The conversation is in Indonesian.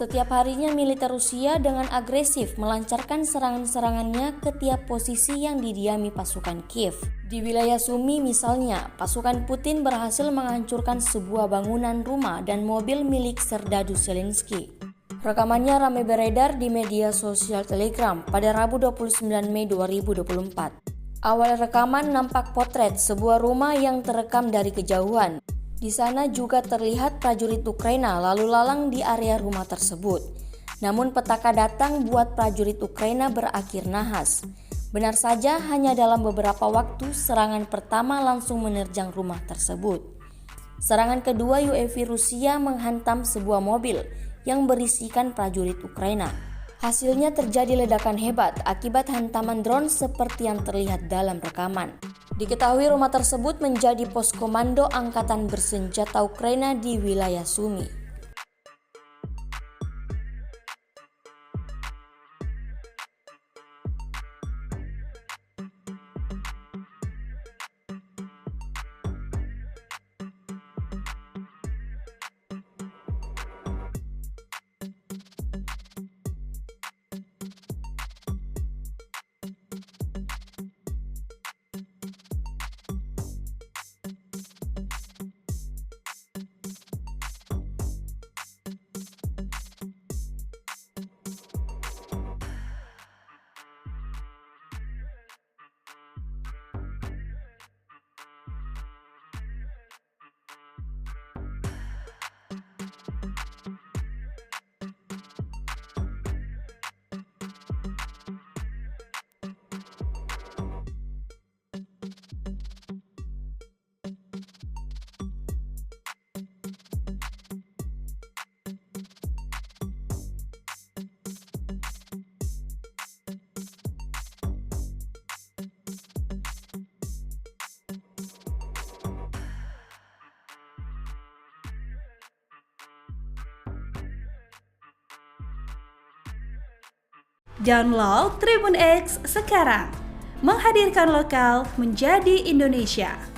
Setiap harinya militer Rusia dengan agresif melancarkan serangan-serangannya ke tiap posisi yang didiami pasukan Kiev. Di wilayah Sumi misalnya, pasukan Putin berhasil menghancurkan sebuah bangunan rumah dan mobil milik Serdadu Zelensky. Rekamannya ramai beredar di media sosial Telegram pada Rabu 29 Mei 2024. Awal rekaman nampak potret sebuah rumah yang terekam dari kejauhan. Di sana juga terlihat prajurit Ukraina lalu lalang di area rumah tersebut. Namun petaka datang buat prajurit Ukraina berakhir nahas. Benar saja hanya dalam beberapa waktu serangan pertama langsung menerjang rumah tersebut. Serangan kedua UAV Rusia menghantam sebuah mobil yang berisikan prajurit Ukraina. Hasilnya terjadi ledakan hebat akibat hantaman drone seperti yang terlihat dalam rekaman. Diketahui rumah tersebut menjadi pos komando angkatan bersenjata Ukraina di wilayah Sumi. Download Tribun X sekarang, menghadirkan lokal menjadi Indonesia.